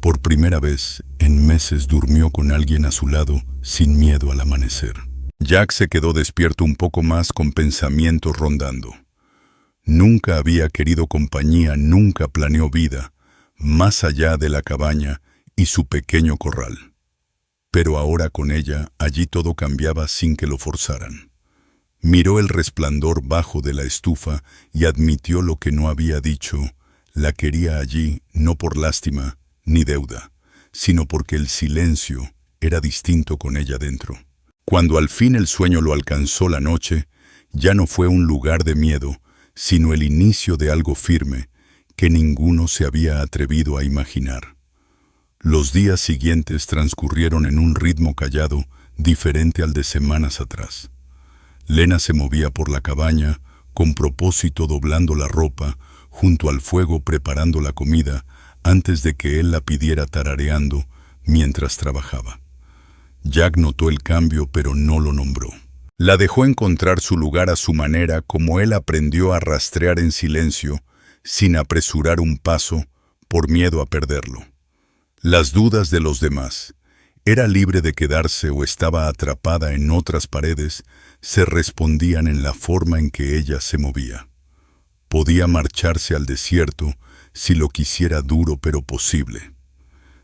Por primera vez en meses durmió con alguien a su lado, sin miedo al amanecer. Jack se quedó despierto un poco más, con pensamientos rondando. Nunca había querido compañía, nunca planeó vida, más allá de la cabaña y su pequeño corral. Pero ahora con ella, allí todo cambiaba sin que lo forzaran. Miró el resplandor bajo de la estufa y admitió lo que no había dicho. La quería allí no por lástima ni deuda, sino porque el silencio era distinto con ella dentro. Cuando al fin el sueño lo alcanzó la noche, ya no fue un lugar de miedo, sino el inicio de algo firme que ninguno se había atrevido a imaginar. Los días siguientes transcurrieron en un ritmo callado, diferente al de semanas atrás. Lena se movía por la cabaña, con propósito doblando la ropa, junto al fuego preparando la comida, antes de que él la pidiera tarareando mientras trabajaba. Jack notó el cambio, pero no lo nombró. La dejó encontrar su lugar a su manera, como él aprendió a rastrear en silencio, sin apresurar un paso, por miedo a perderlo. Las dudas de los demás, ¿era libre de quedarse o estaba atrapada en otras paredes?, se respondían en la forma en que ella se movía. Podía marcharse al desierto si lo quisiera duro pero posible.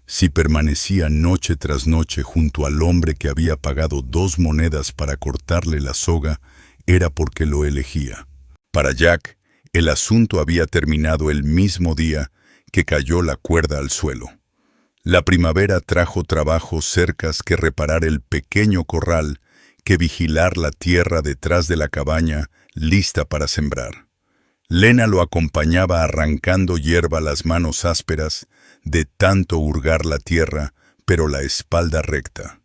Si permanecía noche tras noche junto al hombre que había pagado 2 monedas para cortarle la soga, era porque lo elegía. Para Jack, el asunto había terminado el mismo día que cayó la cuerda al suelo. La primavera trajo trabajo cercas que reparar el pequeño corral, que vigilar la tierra detrás de la cabaña, lista para sembrar. Lena lo acompañaba arrancando hierba las manos ásperas de tanto hurgar la tierra, pero la espalda recta.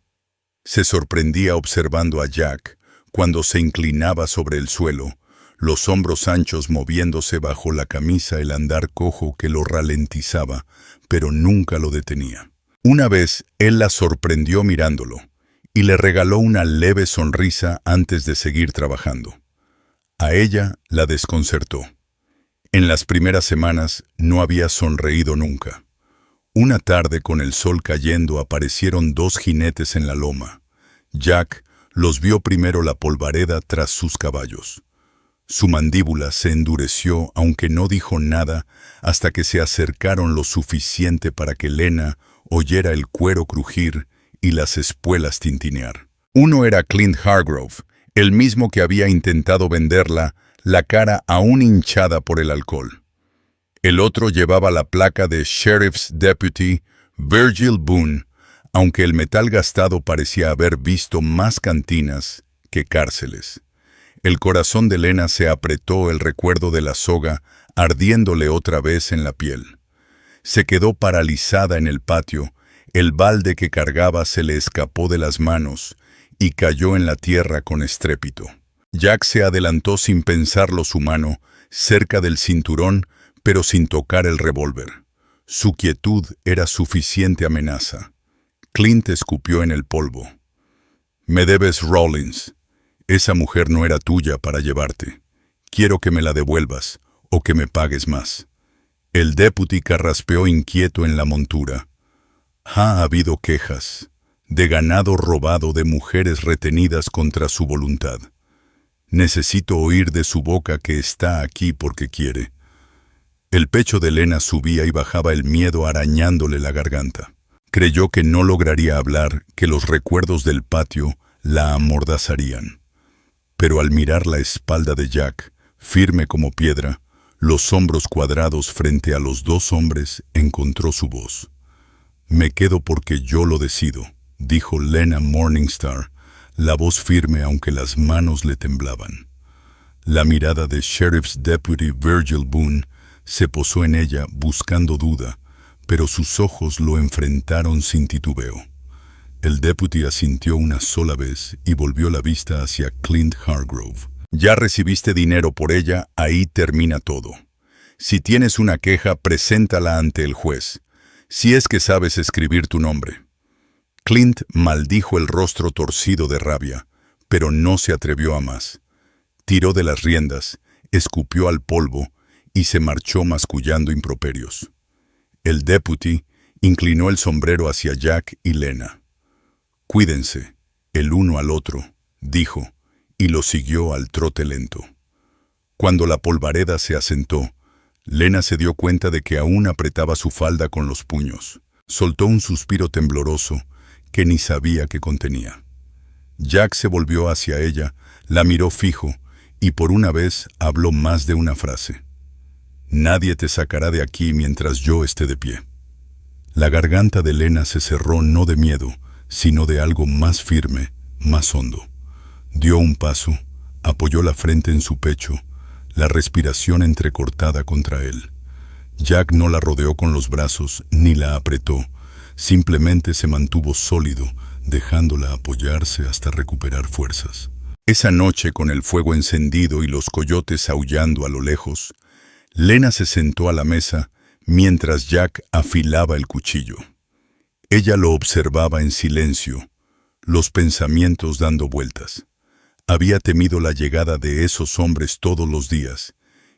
Se sorprendía observando a Jack cuando se inclinaba sobre el suelo, los hombros anchos moviéndose bajo la camisa, el andar cojo que lo ralentizaba, pero nunca lo detenía. Una vez, él la sorprendió mirándolo, y le regaló una leve sonrisa antes de seguir trabajando. A ella la desconcertó. En las primeras semanas no había sonreído nunca. Una tarde, con el sol cayendo, aparecieron 2 jinetes en la loma. Jack los vio primero la polvareda tras sus caballos. Su mandíbula se endureció, aunque no dijo nada, hasta que se acercaron lo suficiente para que Lena oyera el cuero crujir y las espuelas tintinear. Uno era Clint Hargrove, el mismo que había intentado venderla, la cara aún hinchada por el alcohol. El otro llevaba la placa de Sheriff's Deputy Virgil Boone, aunque el metal gastado parecía haber visto más cantinas que cárceles. El corazón de Lena se apretó, el recuerdo de la soga ardiéndole otra vez en la piel. Se quedó paralizada en el patio, el balde que cargaba se le escapó de las manos y cayó en la tierra con estrépito. Jack se adelantó sin pensarlo su mano, cerca del cinturón, pero sin tocar el revólver. Su quietud era suficiente amenaza. Clint escupió en el polvo. «Me debes, Rawlins. Esa mujer no era tuya para llevarte. Quiero que me la devuelvas o que me pagues más». El deputy carraspeó inquieto en la montura. «Ha habido quejas, de ganado robado, de mujeres retenidas contra su voluntad. Necesito oír de su boca que está aquí porque quiere». El pecho de Lena subía y bajaba, el miedo arañándole la garganta. Creyó que no lograría hablar, que los recuerdos del patio la amordazarían. Pero al mirar la espalda de Jack, firme como piedra, los hombros cuadrados frente a los 2 hombres, encontró su voz. «Me quedo porque yo lo decido», dijo Lena Morningstar, la voz firme aunque las manos le temblaban. La mirada de Sheriff's Deputy Virgil Boone se posó en ella buscando duda, pero sus ojos lo enfrentaron sin titubeo. El deputy asintió una sola vez y volvió la vista hacia Clint Hargrove. «Ya recibiste dinero por ella, ahí termina todo. Si tienes una queja, preséntala ante el juez, si es que sabes escribir tu nombre». Clint maldijo el rostro torcido de rabia, pero no se atrevió a más. Tiró de las riendas, escupió al polvo y se marchó mascullando improperios. El deputy inclinó el sombrero hacia Jack y Lena. «Cuídense, el uno al otro», dijo, y lo siguió al trote lento. Cuando la polvareda se asentó, Lena se dio cuenta de que aún apretaba su falda con los puños. Soltó un suspiro tembloroso que ni sabía que contenía. Jack se volvió hacia ella, la miró fijo y por una vez habló más de una frase. «Nadie te sacará de aquí mientras yo esté de pie». La garganta de Lena se cerró no de miedo, sino de algo más firme, más hondo. Dio un paso, apoyó la frente en su pecho, la respiración entrecortada contra él. Jack no la rodeó con los brazos ni la apretó, simplemente se mantuvo sólido, dejándola apoyarse hasta recuperar fuerzas. Esa noche, con el fuego encendido y los coyotes aullando a lo lejos, Lena se sentó a la mesa mientras Jack afilaba el cuchillo. Ella lo observaba en silencio, los pensamientos dando vueltas. Había temido la llegada de esos hombres todos los días,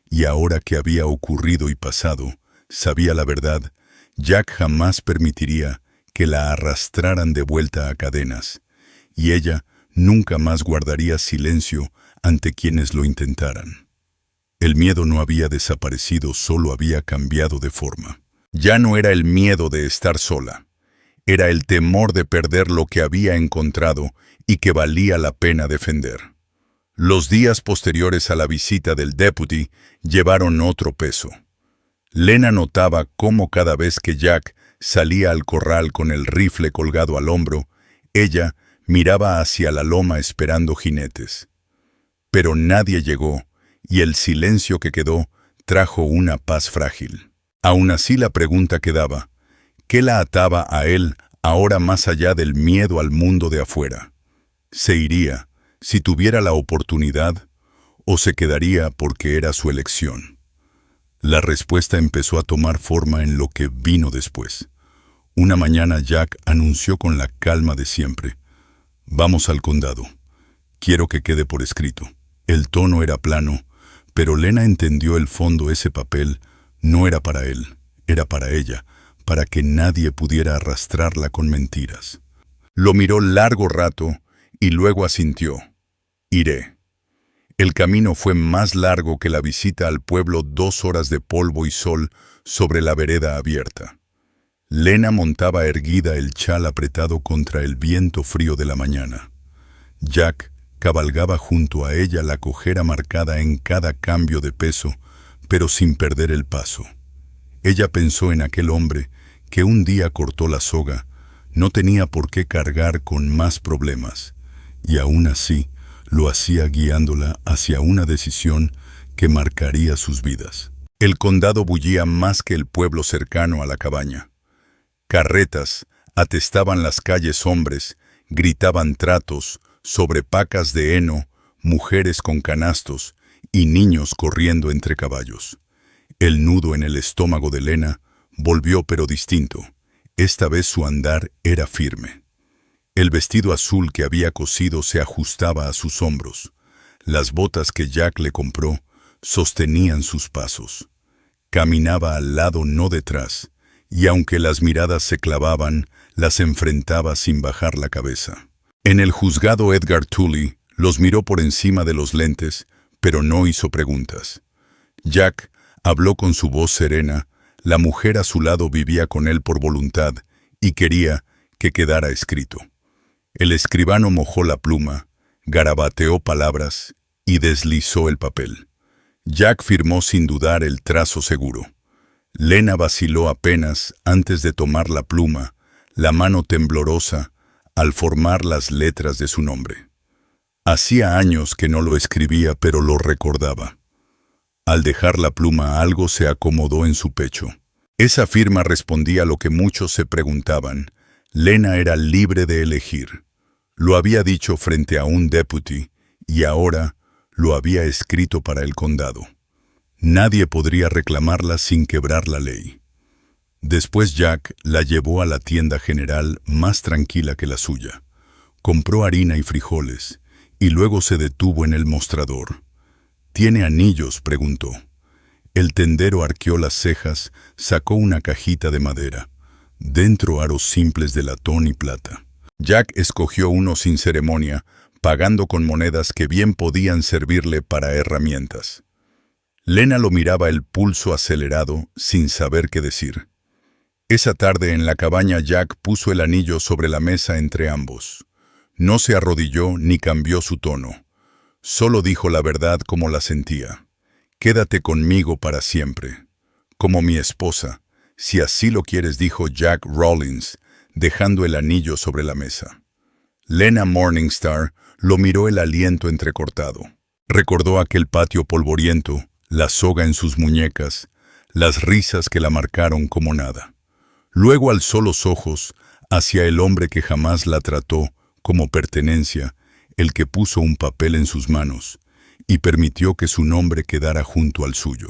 y ahora que había ocurrido y pasado, sabía la verdad. Jack jamás permitiría que la arrastraran de vuelta a cadenas, y ella nunca más guardaría silencio ante quienes lo intentaran. El miedo no había desaparecido, solo había cambiado de forma. Ya no era el miedo de estar sola, era el temor de perder lo que había encontrado y que valía la pena defender. Los días posteriores a la visita del deputy llevaron otro peso. Lena notaba cómo cada vez que Jack salía al corral con el rifle colgado al hombro, ella miraba hacia la loma esperando jinetes. Pero nadie llegó, y el silencio que quedó trajo una paz frágil. Aún así la pregunta quedaba, ¿qué la ataba a él ahora más allá del miedo al mundo de afuera? ¿Se iría si tuviera la oportunidad o se quedaría porque era su elección? La respuesta empezó a tomar forma en lo que vino después. Una mañana Jack anunció con la calma de siempre, «Vamos al condado. Quiero que quede por escrito». El tono era plano, pero Lena entendió el fondo. Ese papel no era para él, era para ella, para que nadie pudiera arrastrarla con mentiras. Lo miró largo rato y luego asintió. «Iré». El camino fue más largo que la visita al pueblo, 2 horas de polvo y sol sobre la vereda abierta. Lena montaba erguida, el chal apretado contra el viento frío de la mañana. Jack cabalgaba junto a ella, la cojera marcada en cada cambio de peso, pero sin perder el paso. Ella pensó en aquel hombre que un día cortó la soga, no tenía por qué cargar con más problemas, y aún así lo hacía guiándola hacia una decisión que marcaría sus vidas. El condado bullía más que el pueblo cercano a la cabaña. Carretas atestaban las calles, hombres gritaban tratos sobre pacas de heno, mujeres con canastos y niños corriendo entre caballos. El nudo en el estómago de Lena volvió, pero distinto. Esta vez su andar era firme. El vestido azul que había cosido se ajustaba a sus hombros. Las botas que Jack le compró sostenían sus pasos. Caminaba al lado, no detrás, y aunque las miradas se clavaban, las enfrentaba sin bajar la cabeza. En el juzgado, Edgar Tully los miró por encima de los lentes, pero no hizo preguntas. Jack habló con su voz serena. La mujer a su lado vivía con él por voluntad y quería que quedara escrito. El escribano mojó la pluma, garabateó palabras y deslizó el papel. Jack firmó sin dudar, el trazo seguro. Lena vaciló apenas antes de tomar la pluma, la mano temblorosa al formar las letras de su nombre. Hacía años que no lo escribía, pero lo recordaba. Al dejar la pluma, algo se acomodó en su pecho. Esa firma respondía a lo que muchos se preguntaban. Lena era libre de elegir. Lo había dicho frente a un deputy y ahora lo había escrito para el condado. Nadie podría reclamarla sin quebrar la ley. Después Jack la llevó a la tienda general, más tranquila que la suya. Compró harina y frijoles y luego se detuvo en el mostrador. «¿Tiene anillos?», preguntó. El tendero arqueó las cejas, sacó una cajita de madera. Dentro aros simples de latón y plata. Jack escogió uno sin ceremonia, pagando con monedas que bien podían servirle para herramientas. Lena lo miraba, el pulso acelerado, sin saber qué decir. Esa tarde en la cabaña, Jack puso el anillo sobre la mesa entre ambos. No se arrodilló ni cambió su tono. Solo dijo la verdad como la sentía. «Quédate conmigo para siempre. Como mi esposa, si así lo quieres», dijo Jack Rawlins, dejando el anillo sobre la mesa. Lena Morningstar lo miró, el aliento entrecortado. Recordó aquel patio polvoriento, la soga en sus muñecas, las risas que la marcaron como nada. Luego alzó los ojos hacia el hombre que jamás la trató como pertenencia, el que puso un papel en sus manos y permitió que su nombre quedara junto al suyo.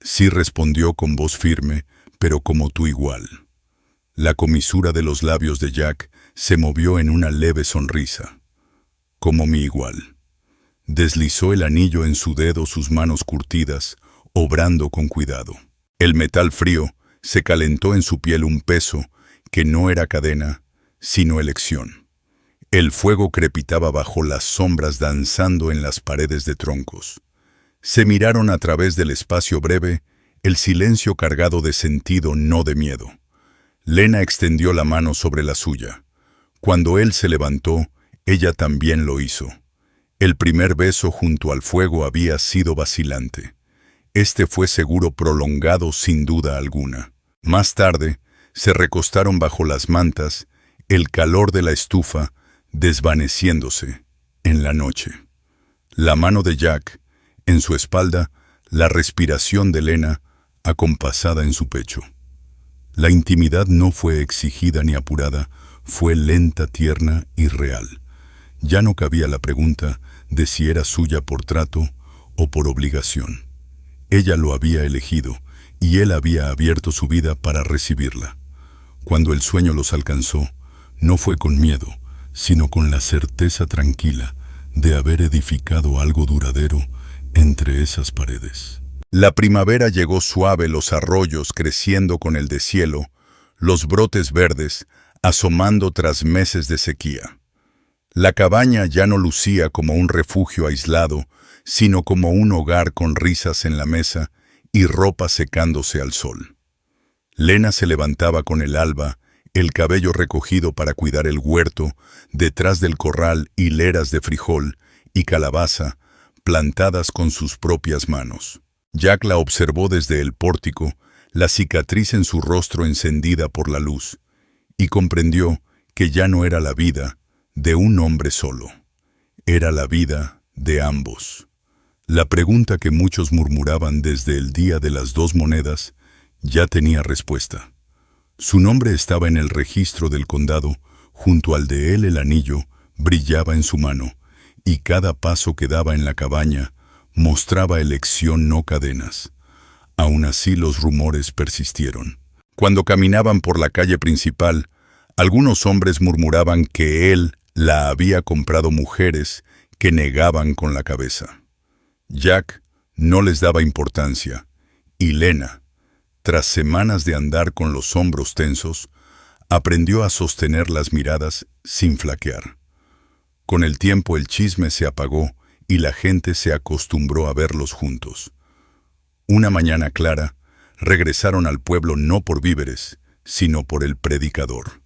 «Sí», respondió con voz firme, «pero como tú igual». La comisura de los labios de Jack se movió en una leve sonrisa. «Como mi igual». Deslizó el anillo en su dedo, sus manos curtidas, obrando con cuidado. El metal frío se calentó en su piel, un peso que no era cadena, sino elección. El fuego crepitaba bajo las sombras, danzando en las paredes de troncos. Se miraron a través del espacio breve, el silencio cargado de sentido, no de miedo. Lena extendió la mano sobre la suya. Cuando él se levantó, ella también lo hizo. El primer beso junto al fuego había sido vacilante. Este fue seguro, prolongado, sin duda alguna. Más tarde, se recostaron bajo las mantas, el calor de la estufa desvaneciéndose en la noche. La mano de Jack en su espalda, la respiración de Lena acompasada en su pecho. La intimidad no fue exigida ni apurada, fue lenta, tierna y real. Ya no cabía la pregunta de si era suya por trato o por obligación. Ella lo había elegido y él había abierto su vida para recibirla. Cuando el sueño los alcanzó, no fue con miedo, sino con la certeza tranquila de haber edificado algo duradero entre esas paredes. La primavera llegó suave, los arroyos creciendo con el deshielo, los brotes verdes asomando tras meses de sequía. La cabaña ya no lucía como un refugio aislado, sino como un hogar con risas en la mesa y ropa secándose al sol. Lena se levantaba con el alba, el cabello recogido para cuidar el huerto, detrás del corral hileras de frijol y calabaza plantadas con sus propias manos. Jack la observó desde el pórtico, la cicatriz en su rostro encendida por la luz, y comprendió que ya no era la vida de un hombre solo, era la vida de ambos. La pregunta que muchos murmuraban desde el día de las 2 monedas ya tenía respuesta. Su nombre estaba en el registro del condado, junto al de él el anillo brillaba en su mano, y cada paso que daba en la cabaña mostraba elección, no cadenas. Aún así los rumores persistieron. Cuando caminaban por la calle principal, algunos hombres murmuraban que él la había comprado, mujeres que negaban con la cabeza. Jack no les daba importancia, y Lena, tras semanas de andar con los hombros tensos, aprendió a sostener las miradas sin flaquear. Con el tiempo el chisme se apagó y la gente se acostumbró a verlos juntos. Una mañana clara, regresaron al pueblo no por víveres, sino por el predicador.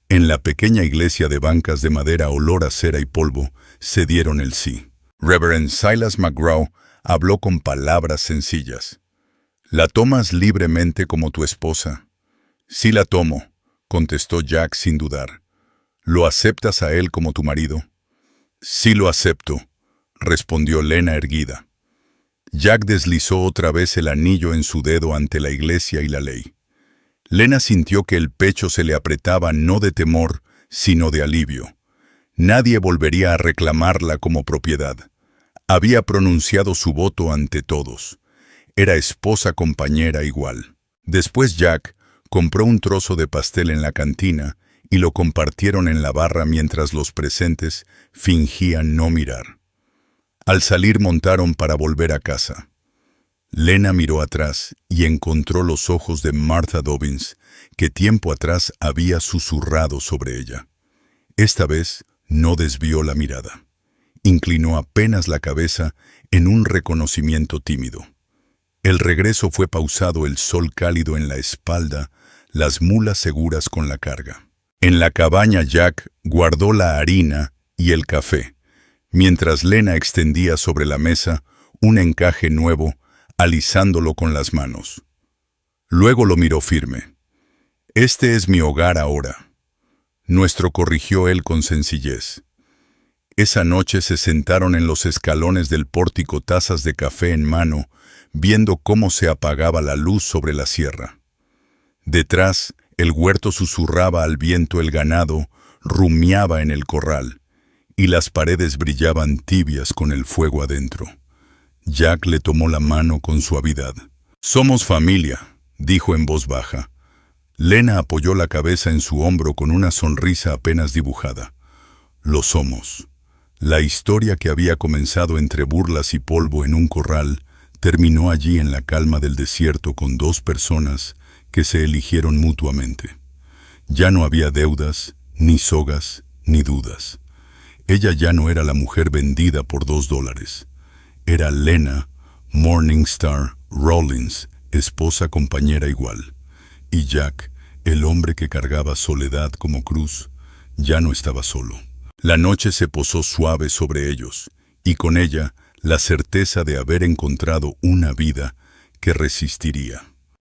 En la pequeña iglesia de bancas de madera, olor a cera y polvo, se dieron el sí. Reverend Silas McGraw habló con palabras sencillas. «¿La tomas libremente como tu esposa?» «Sí la tomo», contestó Jack sin dudar. «¿Lo aceptas a él como tu marido?» «Sí lo acepto», respondió Lena erguida. Jack deslizó otra vez el anillo en su dedo ante la iglesia y la ley. Lena sintió que el pecho se le apretaba, no de temor, sino de alivio. Nadie volvería a reclamarla como propiedad. Había pronunciado su voto ante todos. Era esposa, compañera igual. Después Jack compró un trozo de pastel en la cantina y lo compartieron en la barra mientras los presentes fingían no mirar. Al salir montaron para volver a casa. Lena miró atrás y encontró los ojos de Martha Dobbins, que tiempo atrás había susurrado sobre ella. Esta vez no desvió la mirada. inclinó apenas la cabeza en un reconocimiento tímido. El regreso fue pausado, el sol cálido en la espalda, las mulas seguras con la carga. En la cabaña Jack guardó la harina y el café, mientras Lena extendía sobre la mesa un encaje nuevo, alisándolo con las manos. Luego lo miró firme. «Este es mi hogar ahora». «Nuestro», corrigió él con sencillez. Esa noche se sentaron en los escalones del pórtico, tazas de café en mano, viendo cómo se apagaba la luz sobre la sierra. Detrás, el huerto susurraba al viento, el ganado rumiaba en el corral, y las paredes brillaban tibias con el fuego adentro. Jack le tomó la mano con suavidad. «Somos familia», dijo en voz baja. Lena apoyó la cabeza en su hombro con una sonrisa apenas dibujada. «Lo somos». La historia que había comenzado entre burlas y polvo en un corral terminó allí en la calma del desierto con dos personas que se eligieron mutuamente. Ya no había deudas, ni sogas, ni dudas. Ella ya no era la mujer vendida por $2. Era Lena Morningstar Rollins, esposa compañera igual. Y Jack, el hombre que cargaba soledad como cruz, ya no estaba solo. La noche se posó suave sobre ellos, y con ella la certeza de haber encontrado una vida que resistiría.